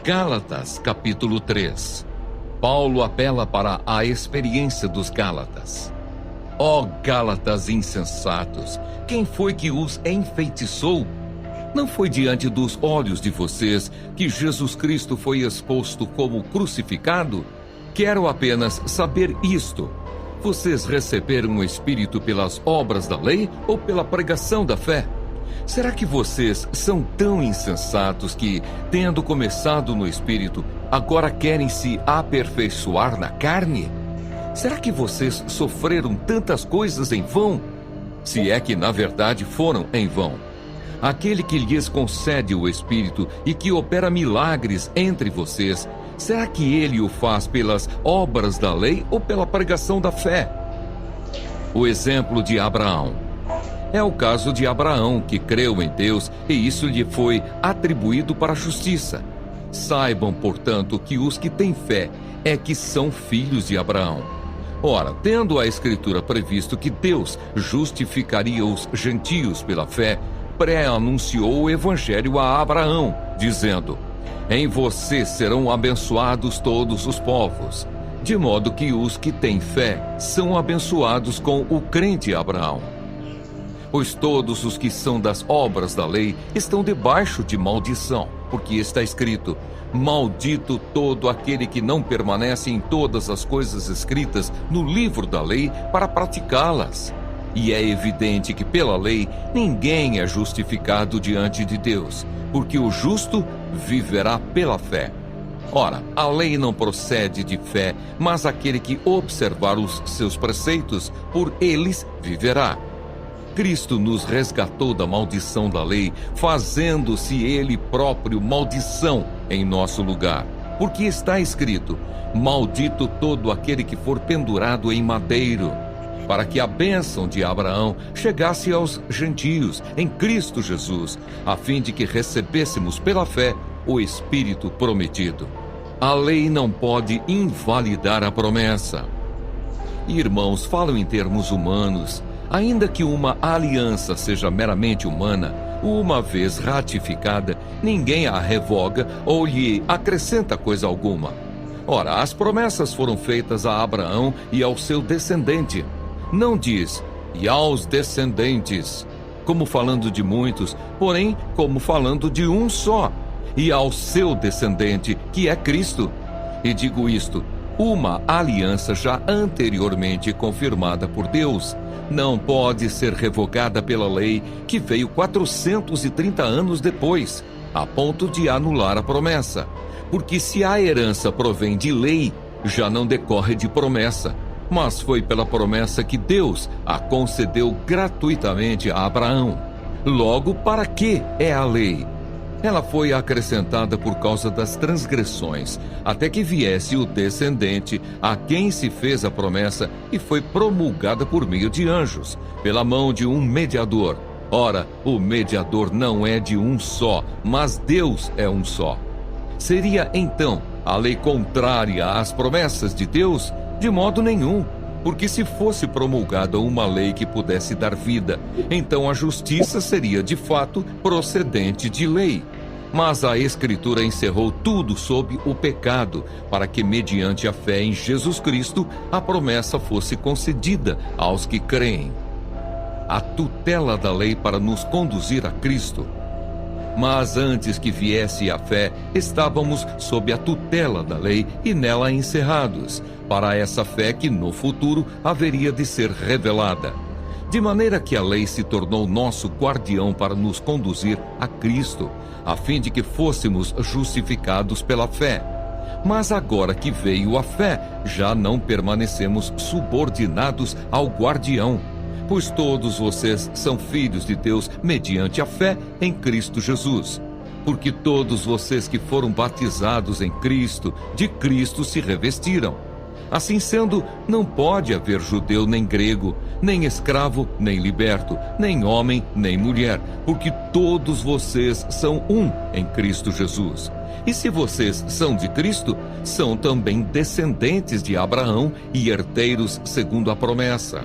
Gálatas, capítulo 3. Paulo apela para a experiência dos Gálatas. Ó Gálatas insensatos, quem foi que os enfeitiçou? Não foi diante dos olhos de vocês que Jesus Cristo foi exposto como crucificado? Quero apenas saber isto. Vocês receberam o Espírito pelas obras da lei ou pela pregação da fé? Será que vocês são tão insensatos que, tendo começado no Espírito, agora querem se aperfeiçoar na carne? Será que vocês sofreram tantas coisas em vão? Se é que na verdade foram em vão. Aquele que lhes concede o Espírito e que opera milagres entre vocês, será que ele o faz pelas obras da lei ou pela pregação da fé? O exemplo de Abraão. É o caso de Abraão, que creu em Deus e isso lhe foi atribuído para a justiça. Saibam, portanto, que os que têm fé é que são filhos de Abraão. Ora, tendo a Escritura previsto que Deus justificaria os gentios pela fé, pré-anunciou o Evangelho a Abraão, dizendo: em você serão abençoados todos os povos. De modo que os que têm fé são abençoados com o crente Abraão. Pois todos os que são das obras da lei estão debaixo de maldição, porque está escrito: maldito todo aquele que não permanece em todas as coisas escritas no livro da lei para praticá-las. E é evidente que pela lei ninguém é justificado diante de Deus, porque o justo viverá pela fé. Ora, a lei não procede de fé, mas aquele que observar os seus preceitos, por eles viverá. Cristo nos resgatou da maldição da lei, fazendo-se ele próprio maldição em nosso lugar. Porque está escrito: maldito todo aquele que for pendurado em madeiro, para que a bênção de Abraão chegasse aos gentios em Cristo Jesus, a fim de que recebêssemos pela fé o Espírito prometido. A lei não pode invalidar a promessa. Irmãos, falo em termos humanos. Ainda que uma aliança seja meramente humana, uma vez ratificada, ninguém a revoga ou lhe acrescenta coisa alguma. Ora, as promessas foram feitas a Abraão e ao seu descendente. Não diz, e aos descendentes, como falando de muitos, porém como falando de um só, e ao seu descendente, que é Cristo. E digo isto, uma aliança já anteriormente confirmada por Deus não pode ser revogada pela lei que veio 430 anos depois, a ponto de anular a promessa. Porque se a herança provém de lei, já não decorre de promessa, mas foi pela promessa que Deus a concedeu gratuitamente a Abraão. Logo, para que é a lei? Ela foi acrescentada por causa das transgressões, até que viesse o descendente a quem se fez a promessa e foi promulgada por meio de anjos, pela mão de um mediador. Ora, o mediador não é de um só, mas Deus é um só. Seria, então, a lei contrária às promessas de Deus? De modo nenhum. Porque se fosse promulgada uma lei que pudesse dar vida, então a justiça seria de fato procedente de lei. Mas a Escritura encerrou tudo sob o pecado, para que mediante a fé em Jesus Cristo a promessa fosse concedida aos que creem. A tutela da lei para nos conduzir a Cristo. Mas antes que viesse a fé, estávamos sob a tutela da lei e nela encerrados, para essa fé que no futuro haveria de ser revelada. De maneira que a lei se tornou nosso guardião para nos conduzir a Cristo, a fim de que fôssemos justificados pela fé. Mas agora que veio a fé, já não permanecemos subordinados ao guardião, pois todos vocês são filhos de Deus mediante a fé em Cristo Jesus. Porque todos vocês que foram batizados em Cristo, de Cristo se revestiram. Assim sendo, não pode haver judeu nem grego, nem escravo nem liberto, nem homem nem mulher, porque todos vocês são um em Cristo Jesus. E se vocês são de Cristo, são também descendentes de Abraão e herdeiros segundo a promessa.